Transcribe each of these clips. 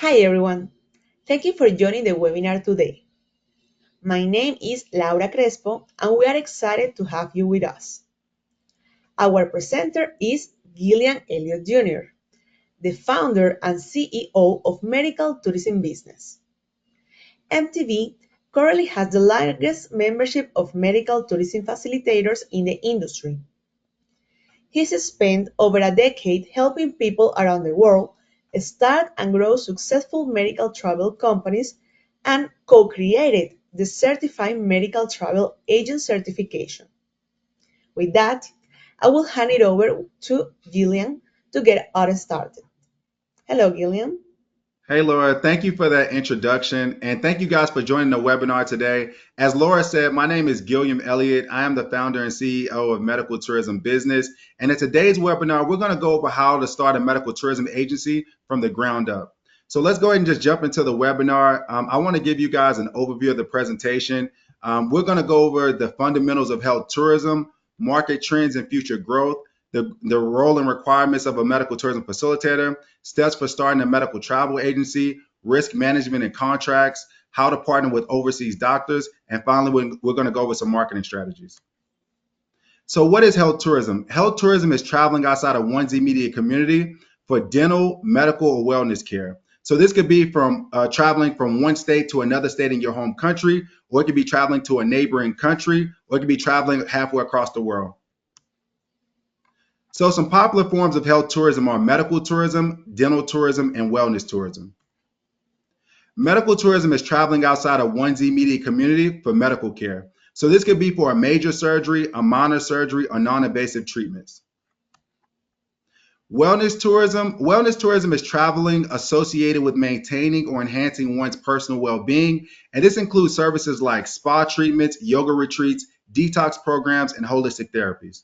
Hi everyone, thank you for joining the webinar today. My name is Laura Crespo and we are excited to have you with us. Our presenter is Gilliam Elliott Jr., the founder and CEO of Medical Tourism Business. MTV currently has the largest membership of medical tourism facilitators in the industry. He's spent over a decade helping people around the world start and grow successful medical travel companies and co-created the Certified Medical Travel Agent certification. With that, I will hand it over to Gillian to get us started. Hello, Gillian. Hey, Laura, thank you for that introduction. And thank you guys for joining the webinar today. As Laura said, my name is Gilliam Elliott. I am the founder and CEO of Medical Tourism Business. And in today's webinar, we're going to go over how to start a medical tourism agency from the ground up. So let's go ahead and just jump into the webinar. I want to give you guys an overview of the presentation. We're going to go over the fundamentals of health tourism, market trends and future growth, the role and requirements of a medical tourism facilitator, steps for starting a medical travel agency, risk management and contracts, how to partner with overseas doctors, and finally, we're going to go over some marketing strategies. So what is health tourism? Health tourism is traveling outside of one's immediate community for dental, medical, or wellness care. So this could be from traveling from one state to another state in your home country, or it could be traveling to a neighboring country, or it could be traveling halfway across the world. So some popular forms of health tourism are medical tourism, dental tourism, and wellness tourism. Medical tourism is traveling outside of one's immediate community for medical care. So this could be for a major surgery, a minor surgery, or non-invasive treatments. Wellness tourism is traveling associated with maintaining or enhancing one's personal well-being, and this includes services like spa treatments, yoga retreats, detox programs, and holistic therapies.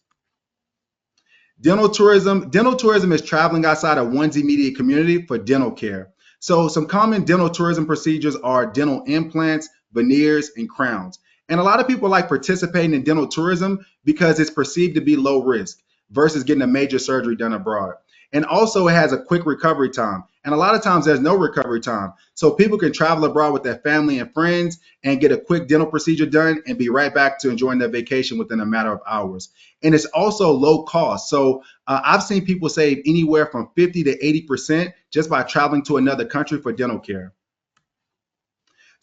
Dental tourism is traveling outside of one's immediate community for dental care. So some common dental tourism procedures are dental implants, veneers, and crowns. And a lot of people like participating in dental tourism because it's perceived to be low risk versus getting a major surgery done abroad. And also it has a quick recovery time. And a lot of times there's no recovery time. So people can travel abroad with their family and friends and get a quick dental procedure done and be right back to enjoying their vacation within a matter of hours. And it's also low cost. So I've seen people save anywhere from 50 to 80% just by traveling to another country for dental care.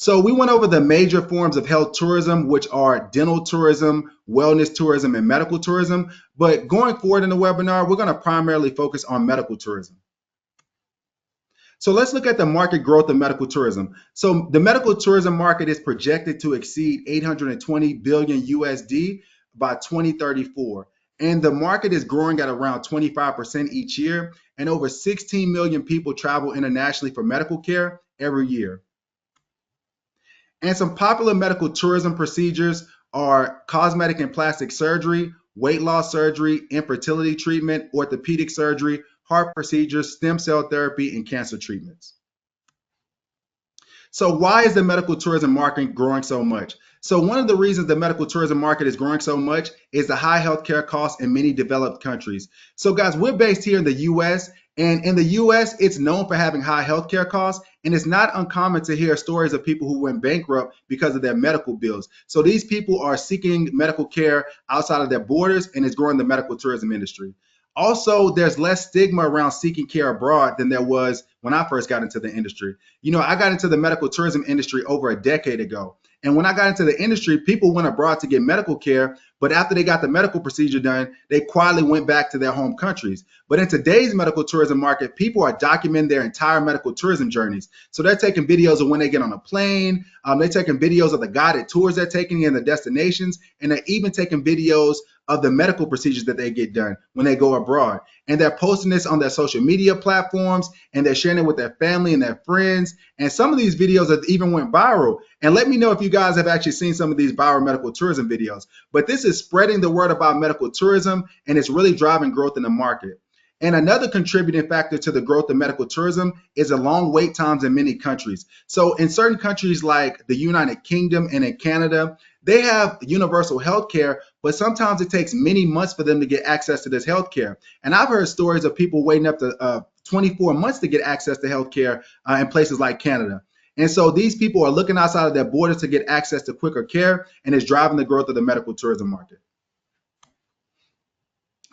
So we went over the major forms of health tourism, which are dental tourism, wellness tourism, and medical tourism. But going forward in the webinar, we're going to primarily focus on medical tourism. So let's look at the market growth of medical tourism. So the medical tourism market is projected to exceed 820 billion USD by 2034. And the market is growing at around 25% each year. And over 16 million people travel internationally for medical care every year. And some popular medical tourism procedures are cosmetic and plastic surgery, weight loss surgery, infertility treatment, orthopedic surgery, heart procedures, stem cell therapy, and cancer treatments. So why is the medical tourism market growing so much? So one of the reasons the medical tourism market is growing so much is the high healthcare costs in many developed countries. So guys, we're based here in the US, and in the US, it's known for having high healthcare costs, and it's not uncommon to hear stories of people who went bankrupt because of their medical bills. So these people are seeking medical care outside of their borders, and it's growing the medical tourism industry. Also, there's less stigma around seeking care abroad than there was when I first got into the industry. You know, I got into the medical tourism industry over a decade ago. And when I got into the industry, people went abroad to get medical care, but after they got the medical procedure done, they quietly went back to their home countries. But in today's medical tourism market, people are documenting their entire medical tourism journeys. So they're taking videos of when they get on a plane, they're taking videos of the guided tours they're taking in the destinations, and they're even taking videos of the medical procedures that they get done when they go abroad. And they're posting this on their social media platforms, and they're sharing it with their family and their friends. And some of these videos have even went viral. And let me know if you guys have actually seen some of these viral medical tourism videos. But this is spreading the word about medical tourism, and it's really driving growth in the market. And another contributing factor to the growth of medical tourism is the long wait times in many countries. So in certain countries like the United Kingdom and in Canada, they have universal health care, but sometimes it takes many months for them to get access to this health care. And I've heard stories of people waiting up to 24 months to get access to healthcare in places like Canada. And so these people are looking outside of their borders to get access to quicker care, and it's driving the growth of the medical tourism market.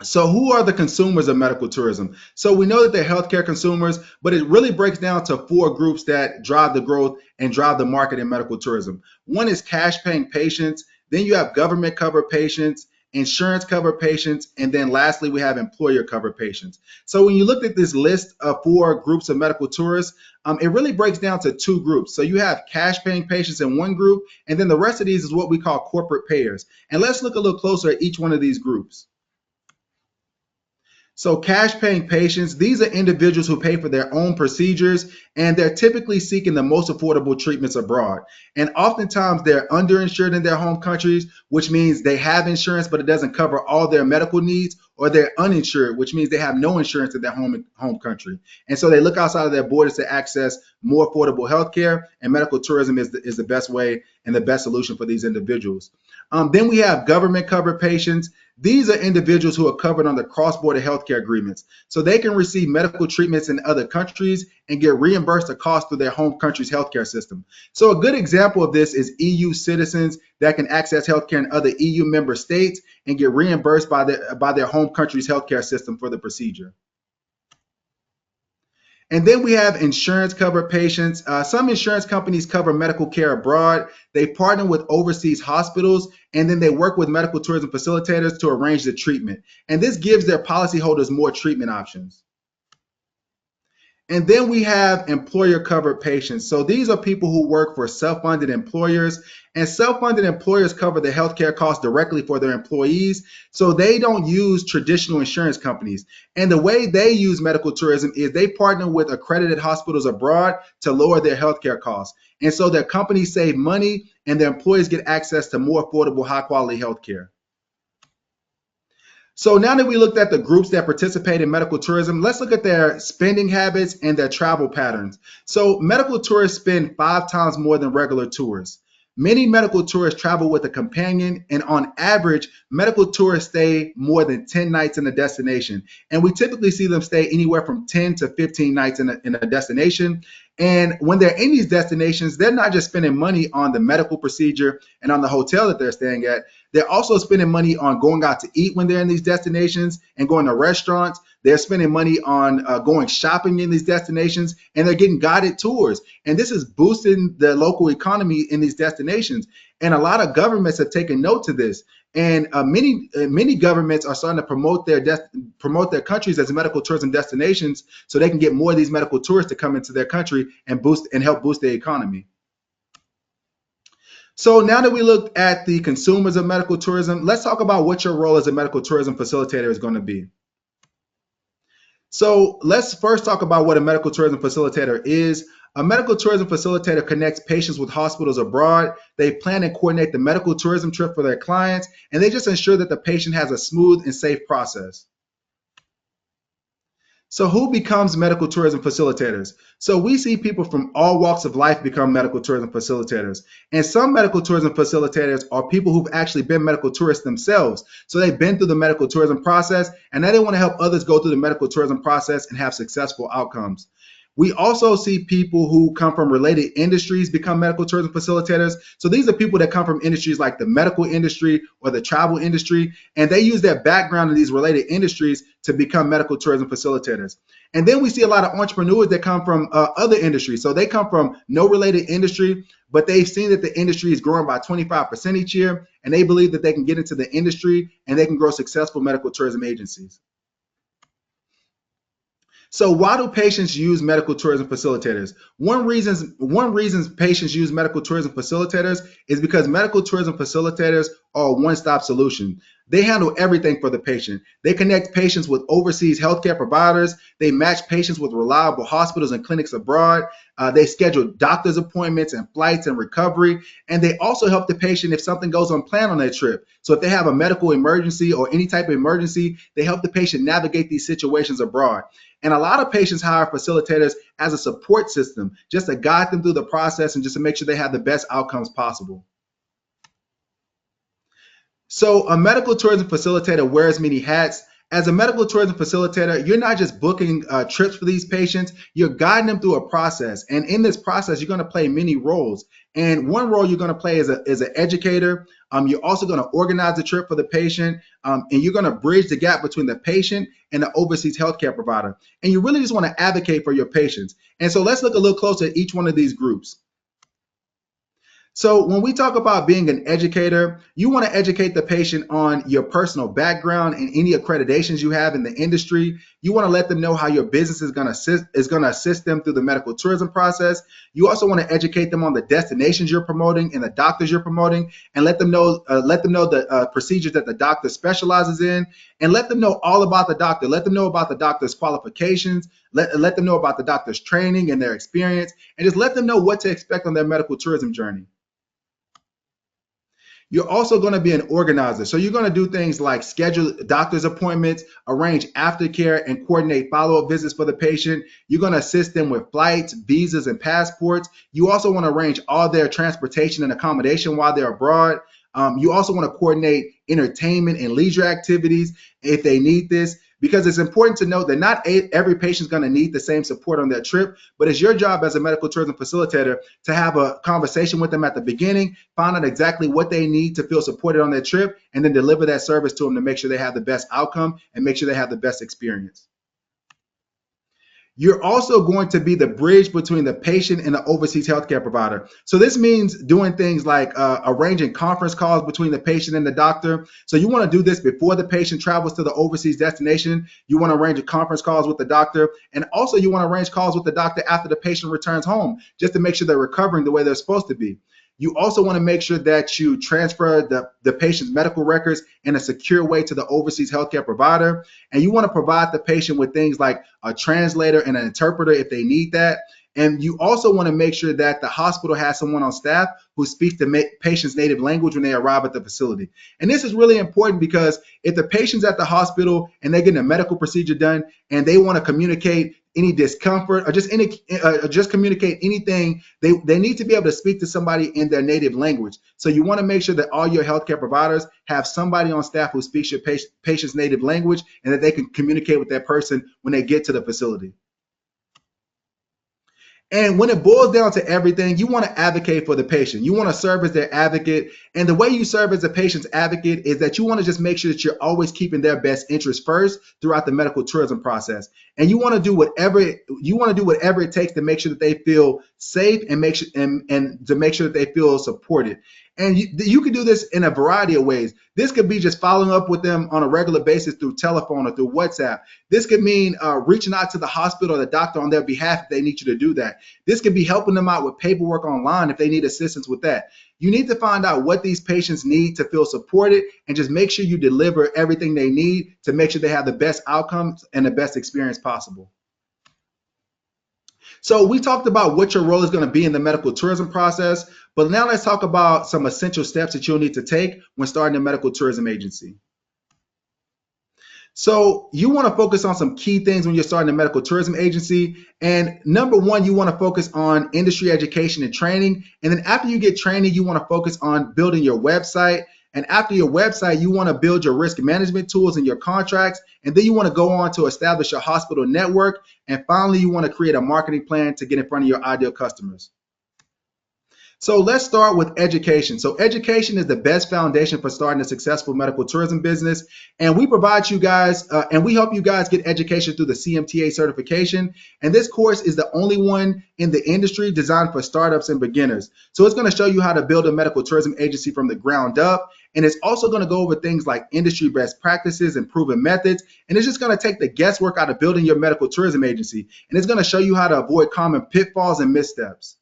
So who are the consumers of medical tourism? So we know that they're healthcare consumers, but it really breaks down to four groups that drive the growth and drive the market in medical tourism. One is cash paying patients, then you have government covered patients, insurance covered patients, and then lastly, we have employer covered patients. So when you look at this list of four groups of medical tourists, it really breaks down to two groups. So you have cash paying patients in one group, and then the rest of these is what we call corporate payers. And let's look a little closer at each one of these groups. So cash paying patients, these are individuals who pay for their own procedures, and they're typically seeking the most affordable treatments abroad. And oftentimes they're underinsured in their home countries, which means they have insurance, but it doesn't cover all their medical needs, or they're uninsured, which means they have no insurance in their home country. And so they look outside of their borders to access more affordable health care, and medical tourism is the best way and the best solution for these individuals. Then we have government covered patients. These are individuals who are covered under cross-border healthcare agreements. So they can receive medical treatments in other countries and get reimbursed the cost through their home country's healthcare system. So a good example of this is EU citizens that can access healthcare in other EU member states and get reimbursed by their home country's healthcare system for the procedure. And then we have insurance covered patients. Some insurance companies cover medical care abroad. They partner with overseas hospitals, and then they work with medical tourism facilitators to arrange the treatment. And this gives their policyholders more treatment options. And then we have employer covered patients. So these are people who work for self-funded employers, and self-funded employers cover the healthcare costs directly for their employees. So they don't use traditional insurance companies. And the way they use medical tourism is they partner with accredited hospitals abroad to lower their healthcare costs. And so their companies save money and their employees get access to more affordable, high quality healthcare. So now that we looked at the groups that participate in medical tourism, let's look at their spending habits and their travel patterns. So medical tourists spend 5 times more than regular tourists. Many medical tourists travel with a companion, and on average, medical tourists stay more than 10 nights in a destination. And we typically see them stay anywhere from 10 to 15 nights in a destination. And when they're in these destinations, they're not just spending money on the medical procedure and on the hotel that they're staying at. They're also spending money on going out to eat when they're in these destinations and going to restaurants. They're spending money on going shopping in these destinations, and they're getting guided tours. And this is boosting the local economy in these destinations. And a lot of governments have taken note to this. And many governments are starting to promote their countries as medical tourism destinations, so they can get more of these medical tourists to come into their country and help boost the economy. So now that we looked at the consumers of medical tourism, let's talk about what your role as a medical tourism facilitator is going to be. So let's first talk about what a medical tourism facilitator is. A medical tourism facilitator connects patients with hospitals abroad. They plan and coordinate the medical tourism trip for their clients, and they just ensure that the patient has a smooth and safe process. So who becomes medical tourism facilitators? So we see people from all walks of life become medical tourism facilitators. And some medical tourism facilitators are people who've actually been medical tourists themselves. So they've been through the medical tourism process, and now they want to help others go through the medical tourism process and have successful outcomes. We also see people who come from related industries become medical tourism facilitators. So these are people that come from industries like the medical industry or the travel industry, and they use their background in these related industries to become medical tourism facilitators. And then we see a lot of entrepreneurs that come from other industries. So they come from no related industry, but they've seen that the industry is growing by 25% each year, and they believe that they can get into the industry and they can grow successful medical tourism agencies. So why do patients use medical tourism facilitators? One reason patients use medical tourism facilitators is because medical tourism facilitators are a one-stop solution. They handle everything for the patient. They connect patients with overseas healthcare providers. They match patients with reliable hospitals and clinics abroad. They schedule doctor's appointments and flights and recovery. And they also help the patient if something goes unplanned on their trip. So if they have a medical emergency or any type of emergency, they help the patient navigate these situations abroad. And a lot of patients hire facilitators as a support system, just to guide them through the process and just to make sure they have the best outcomes possible. So a medical tourism facilitator wears many hats. As a medical tourism facilitator, you're not just booking trips for these patients, you're guiding them through a process. And in this process, you're going to play many roles. And one role you're going to play is an educator. You're also going to organize the trip for the patient, and you're going to bridge the gap between the patient and the overseas healthcare provider. And you really just want to advocate for your patients. And so let's look a little closer at each one of these groups. So when we talk about being an educator, you want to educate the patient on your personal background and any accreditations you have in the industry. You want to let them know how your business is going to assist them through the medical tourism process. You also want to educate them on the destinations you're promoting and the doctors you're promoting, and let them know the procedures that the doctor specializes in, and let them know all about the doctor. Let them know about the doctor's qualifications. Let them know about the doctor's training and their experience, and just let them know what to expect on their medical tourism journey. You're also going to be an organizer. So you're going to do things like schedule doctor's appointments, arrange aftercare, and coordinate follow-up visits for the patient. You're going to assist them with flights, visas, and passports. You also want to arrange all their transportation and accommodation while they're abroad. You also want to coordinate entertainment and leisure activities if they need this, because it's important to note that not every patient is going to need the same support on their trip, but it's your job as a medical tourism facilitator to have a conversation with them at the beginning, find out exactly what they need to feel supported on their trip, and then deliver that service to them to make sure they have the best outcome and make sure they have the best experience. You're also going to be the bridge between the patient and the overseas healthcare provider. So this means doing things like arranging conference calls between the patient and the doctor. So you want to do this before the patient travels to the overseas destination. You want to arrange conference calls with the doctor. And also you want to arrange calls with the doctor after the patient returns home, just to make sure they're recovering the way they're supposed to be. You also want to make sure that you transfer the patient's medical records in a secure way to the overseas healthcare provider. And you want to provide the patient with things like a translator and an interpreter if they need that. And you also want to make sure that the hospital has someone on staff who speaks the patient's native language when they arrive at the facility. And this is really important because if the patient's at the hospital and they're getting a medical procedure done and they want to communicate any discomfort or just communicate anything, they need to be able to speak to somebody in their native language. So you want to make sure that all your healthcare providers have somebody on staff who speaks your patient's native language and that they can communicate with that person when they get to the facility. And when it boils down to everything, you want to advocate for the patient. You want to serve as their advocate. And the way you serve as a patient's advocate is that you want to just make sure that you're always keeping their best interest first throughout the medical tourism process. And you want to do whatever it takes to make sure that they feel safe and to make sure that they feel supported. And you can do this in a variety of ways. This could be just following up with them on a regular basis through telephone or through WhatsApp. This could mean reaching out to the hospital or the doctor on their behalf if they need you to do that. This could be helping them out with paperwork online if they need assistance with that. You need to find out what these patients need to feel supported and just make sure you deliver everything they need to make sure they have the best outcomes and the best experience possible. So we talked about what your role is going to be in the medical tourism process, but now let's talk about some essential steps that you'll need to take when starting a medical tourism agency. So you want to focus on some key things when you're starting a medical tourism agency. And number one, you want to focus on industry education and training. And then after you get training, you want to focus on building your website. And after your website, you want to build your risk management tools and your contracts. And then you want to go on to establish your hospital network. And finally, you want to create a marketing plan to get in front of your ideal customers. So let's start with education. So education is the best foundation for starting a successful medical tourism business. And we provide you guys, and we help you guys get education through the CMTA certification. And this course is the only one in the industry designed for startups and beginners. So it's going to show you how to build a medical tourism agency from the ground up. And it's also going to go over things like industry best practices and proven methods. And it's just going to take the guesswork out of building your medical tourism agency. And it's going to show you how to avoid common pitfalls and missteps.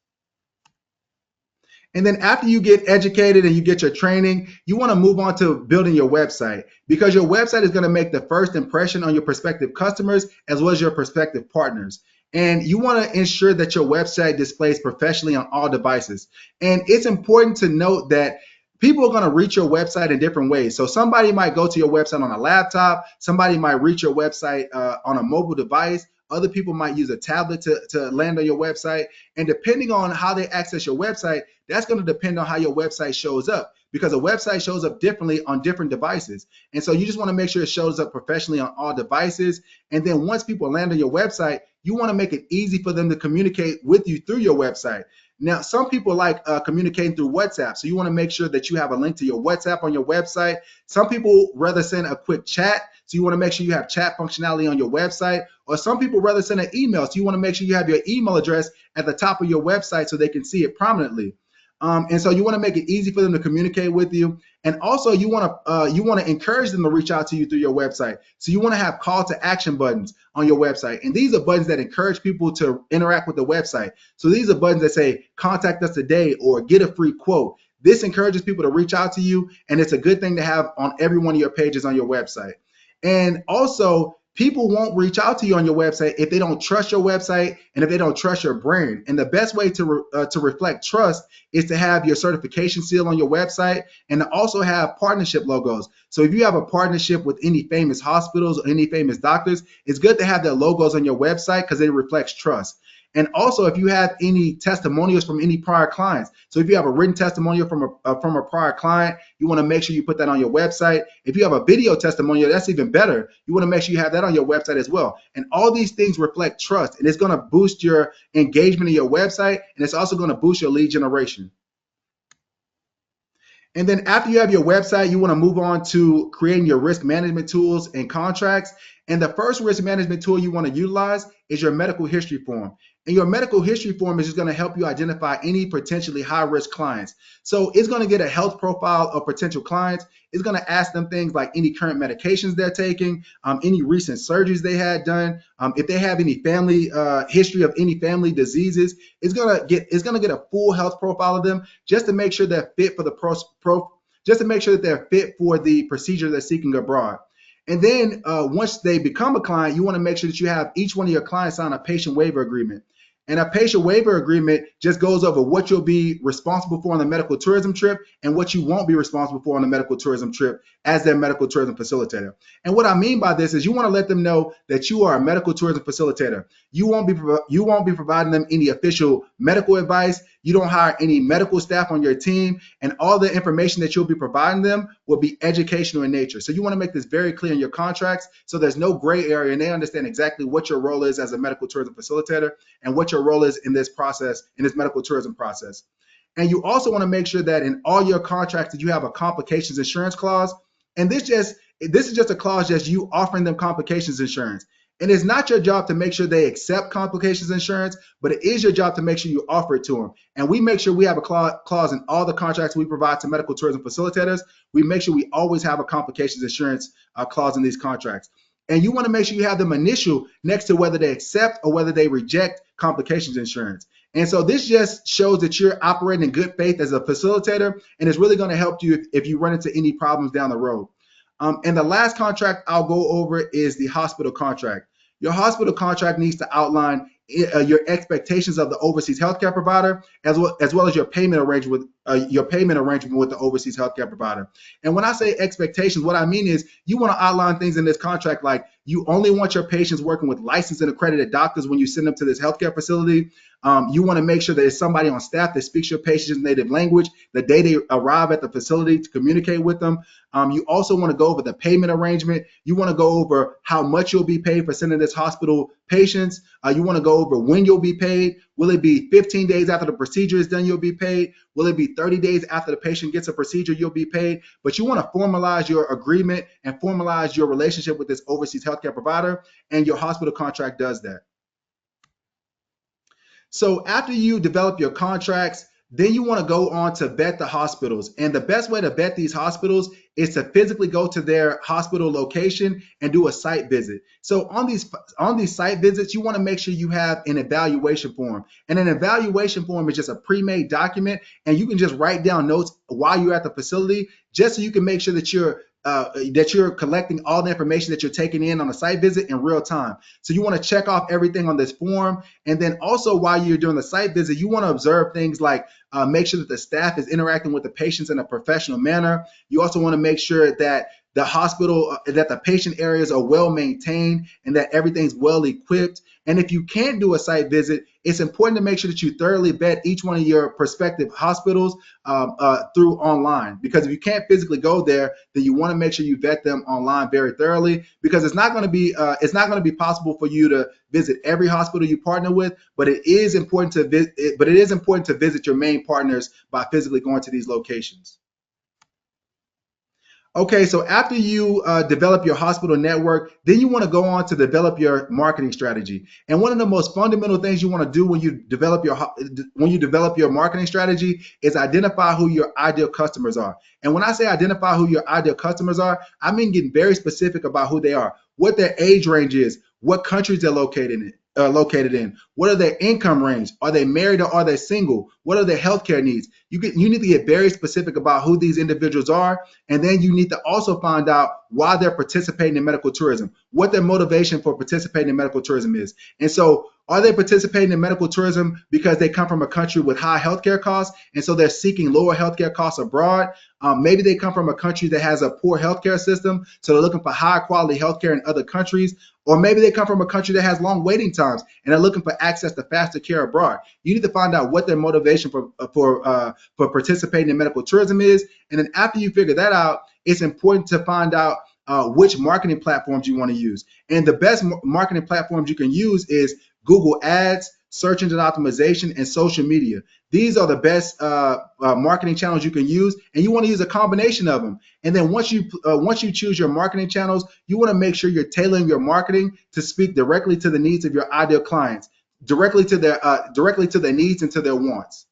And then after you get educated and you get your training, you want to move on to building your website, because your website is going to make the first impression on your prospective customers as well as your prospective partners. And you want to ensure that your website displays professionally on all devices. And it's important to note that people are going to reach your website in different ways. So somebody might go to your website on a laptop. Somebody might reach your website on a mobile device. Other people might use a tablet to land on your website. And depending on how they access your website, that's going to depend on how your website shows up. because a website shows up differently on different devices. And so you just want to make sure it shows up professionally on all devices. And then once people land on your website, you want to make it easy for them to communicate with you through your website. Now, some people like communicating through WhatsApp. So you want to make sure that you have a link to your WhatsApp on your website. Some people rather send a quick chat. So you want to make sure you have chat functionality on your website. Or some people rather send an email. So you want to make sure you have your email address at the top of your website so they can see it prominently. And so you want to make it easy for them to communicate with you. And also you want to encourage them to reach out to you through your website. So you want to have call to action buttons on your website. And these are buttons that encourage people to interact with the website. So these are buttons that say contact us today or get a free quote. This encourages people to reach out to you, and it's a good thing to have on every one of your pages on your website. And also, people won't reach out to you on your website if they don't trust your website and if they don't trust your brand. And the best way to reflect trust is to have your certification seal on your website and to also have partnership logos. So if you have a partnership with any famous hospitals or any famous doctors, it's good to have their logos on your website because it reflects trust. And also, if you have any testimonials from any prior clients, so if you have a written testimonial from a prior client, you want to make sure you put that on your website. If you have a video testimonial, that's even better. You want to make sure you have that on your website as well. And all these things reflect trust, and it's going to boost your engagement in your website, and it's also going to boost your lead generation. And then after you have your website, you want to move on to creating your risk management tools and contracts. And the first risk management tool you want to utilize is your medical history form. And your medical history form is just going to help you identify any potentially high-risk clients. So it's going to get a health profile of potential clients. It's going to ask them things like any current medications they're taking, any recent surgeries they had done, if they have any family history of any family diseases. It's going to get a full health profile of them just to make sure they're fit for the procedure they're seeking abroad. And then once they become a client, you want to make sure that you have each one of your clients sign a patient waiver agreement. And a patient waiver agreement just goes over what you'll be responsible for on the medical tourism trip and what you won't be responsible for on the medical tourism trip as their medical tourism facilitator. And what I mean by this is you want to let them know that you are a medical tourism facilitator. You won't be providing them any official medical advice. You don't hire any medical staff on your team, and all the information that you'll be providing them will be educational in nature. So you want to make this very clear in your contracts so there's no gray area and they understand exactly what your role is as a medical tourism facilitator and what your role is in this process, in this medical tourism process. And you also want to make sure that in all your contracts that you have a complications insurance clause. And this is just a clause just you offering them complications insurance. And it's not your job to make sure they accept complications insurance, but it is your job to make sure you offer it to them. And we make sure we have a clause in all the contracts we provide to medical tourism facilitators. We make sure we always have a complications insurance clause in these contracts. And you want to make sure you have them initial next to whether they accept or whether they reject complications insurance. And so this just shows that you're operating in good faith as a facilitator, and it's really going to help you if you run into any problems down the road. And the last contract I'll go over is the hospital contract. Your hospital contract needs to outline your expectations of the overseas healthcare provider, as well as your payment arrangement with the overseas healthcare provider. And when I say expectations, what I mean is you want to outline things in this contract like you only want your patients working with licensed and accredited doctors when you send them to this healthcare facility. You want to make sure that there's somebody on staff that speaks your patient's native language the day they arrive at the facility to communicate with them. You also want to go over the payment arrangement. You want to go over how much you'll be paid for sending this hospital patients. You want to go over when you'll be paid. Will it be 15 days after the procedure is done, you'll be paid? Will it be 30 days after the patient gets a procedure, you'll be paid? But you want to formalize your agreement and formalize your relationship with this overseas healthcare provider, and your hospital contract does that. So after you develop your contracts, then you want to go on to vet the hospitals. And the best way to vet these hospitals is to physically go to their hospital location and do a site visit. So on these site visits, you want to make sure you have an evaluation form. And an evaluation form is just a pre-made document, and you can just write down notes while you're at the facility, just so you can make sure that you're collecting all the information that you're taking in on a site visit in real time. So you want to check off everything on this form. And then also while you're doing the site visit, you want to observe things like make sure that the staff is interacting with the patients in a professional manner. You also want to make sure that the hospital, that the patient areas are well maintained and that everything's well equipped. And if you can't do a site visit, it's important to make sure that you thoroughly vet each one of your prospective hospitals through online. Because if you can't physically go there, then you want to make sure you vet them online very thoroughly. Because it's not going to be possible for you to visit every hospital you partner with, but it is important to visit your main partners by physically going to these locations. Okay, so after you develop your hospital network, then you want to go on to develop your marketing strategy. And one of the most fundamental things you want to do when you develop your marketing strategy is identify who your ideal customers are. And when I say identify who your ideal customers are, I mean getting very specific about who they are, what their age range is, what countries they're located in, what are their income range, are they married or are they single, what are their healthcare needs. You need to get very specific about who these individuals are, and then you need to also find out why they're participating in medical tourism, what their motivation for participating in medical tourism is. And so, are they participating in medical tourism because they come from a country with high healthcare costs, and so they're seeking lower healthcare costs abroad? Maybe they come from a country that has a poor healthcare system, so they're looking for high quality healthcare in other countries. Or maybe they come from a country that has long waiting times and they're looking for access to faster care abroad. You need to find out what their motivation for participating in medical tourism is, and then after you figure that out, it's important to find out which marketing platforms you want to use. And the best marketing platforms you can use is Google Ads, search engine optimization, and social media. These are the best marketing channels you can use, and you want to use a combination of them. And then once you choose your marketing channels, you want to make sure you're tailoring your marketing to speak directly to the needs of your ideal clients, directly to their needs and to their wants.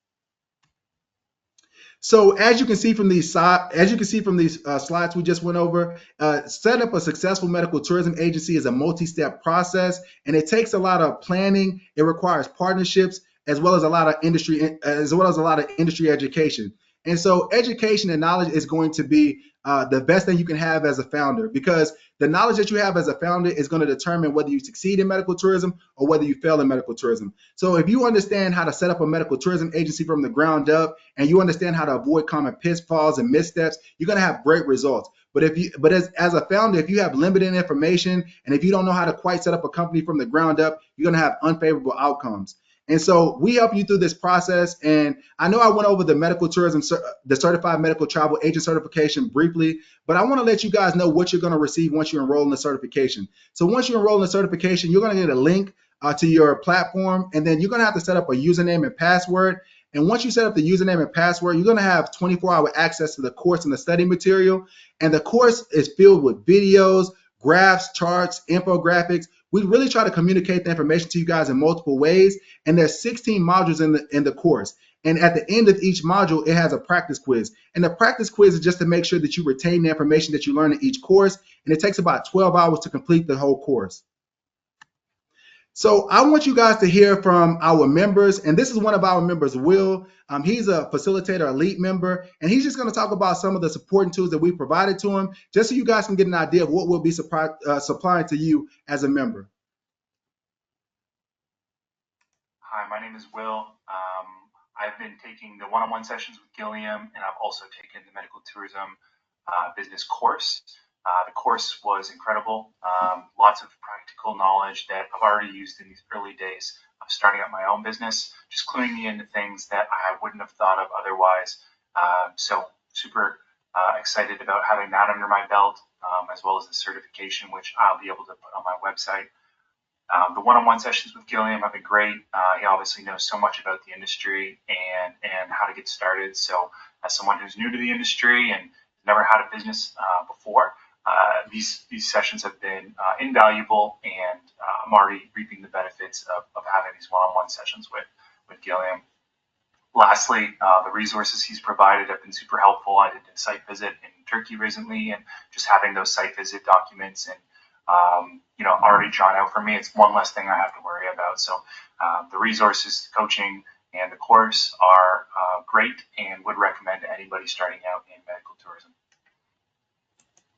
So as you can see from these slides we just went over, setting up a successful medical tourism agency is a multi-step process, and it takes a lot of planning. It requires partnerships as well as a lot of industry education. And so education and knowledge is going to be the best thing you can have as a founder, because the knowledge that you have as a founder is going to determine whether you succeed in medical tourism or whether you fail in medical tourism. So if you understand how to set up a medical tourism agency from the ground up, and you understand how to avoid common pitfalls and missteps, you're going to have great results. But as a founder, if you have limited information and if you don't know how to quite set up a company from the ground up, you're going to have unfavorable outcomes. And so we help you through this process. And I know I went over the medical tourism, the certified medical travel agent certification briefly, but I want to let you guys know what you're going to receive once you enroll in the certification. So once you enroll in the certification, you're going to get a link to your platform, and then you're going to have to set up a username and password. And once you set up the username and password, you're going to have 24-hour access to the course and the study material. And the course is filled with videos, graphs, charts, infographics. We really try to communicate the information to you guys in multiple ways. And there's 16 modules in the course. And at the end of each module, it has a practice quiz. And the practice quiz is just to make sure that you retain the information that you learn in each course. And it takes about 12 hours to complete the whole course. So I want you guys to hear from our members, and this is one of our members, Will. He's a facilitator elite member, and he's just going to talk about some of the supporting tools that we provided to him, just so you guys can get an idea of what we'll be supplying to you as a member. Hi, my name is Will. I've been taking the one-on-one sessions with Gilliam, and I've also taken the medical tourism business course. The course was incredible. Lots of practical knowledge that I've already used in these early days of starting up my own business, just cluing me into things that I wouldn't have thought of otherwise. So super excited about having that under my belt, as well as the certification, which I'll be able to put on my website. The one-on-one sessions with Gilliam have been great. He obviously knows so much about the industry and how to get started. So as someone who's new to the industry and never had a business before, these sessions have been invaluable, and I'm already reaping the benefits of having these one-on-one sessions with Gilliam. Lastly, the resources he's provided have been super helpful. I did a site visit in Turkey recently, and just having those site visit documents and already drawn out for me, it's one less thing I have to worry about. So the resources, the coaching, and the course are great, and would recommend to anybody starting out in medical tourism.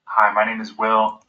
Hi, my name is Will.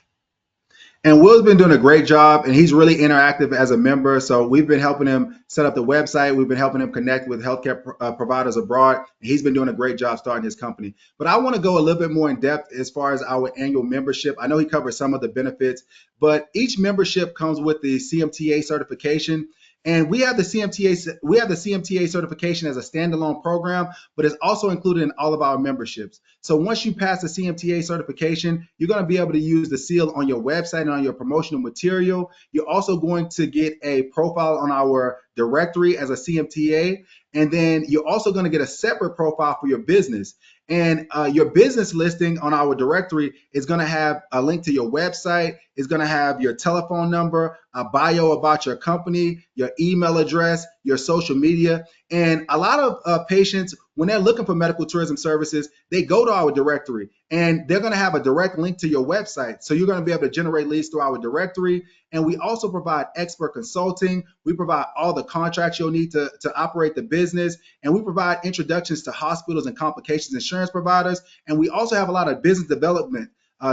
And Will's been doing a great job, and he's really interactive as a member. So we've been helping him set up the website. We've been helping him connect with healthcare providers abroad. And he's been doing a great job starting his company. But I want to go a little bit more in depth as far as our annual membership. I know he covers some of the benefits, but each membership comes with the CMTA certification. And we have the CMTA certification as a standalone program, but it's also included in all of our memberships. So once you pass the CMTA certification, you're going to be able to use the seal on your website and on your promotional material. You're also going to get a profile on our directory as a CMTA. And then you're also going to get a separate profile for your business. And your business listing on our directory is going to have a link to your website. It's going to have your telephone number, a bio about your company, your email address, your social media. And a lot of patients, when they're looking for medical tourism services, they go to our directory and they're going to have a direct link to your website. So you're going to be able to generate leads through our directory. And we also provide expert consulting. We provide all the contracts you'll need to operate the business. And we provide introductions to hospitals and complications insurance providers. And we also have a lot of business development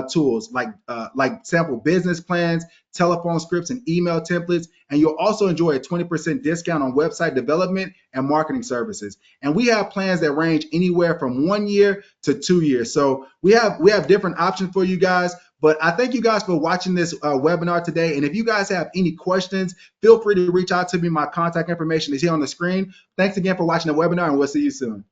tools like sample business plans, telephone scripts, and email templates. And you'll also enjoy a 20% discount on website development and marketing services. And we have plans that range anywhere from 1 year to 2 years. So we have different options for you guys. But I thank you guys for watching this webinar today. And if you guys have any questions, feel free to reach out to me. My contact information is here on the screen. Thanks again for watching the webinar, and we'll see you soon.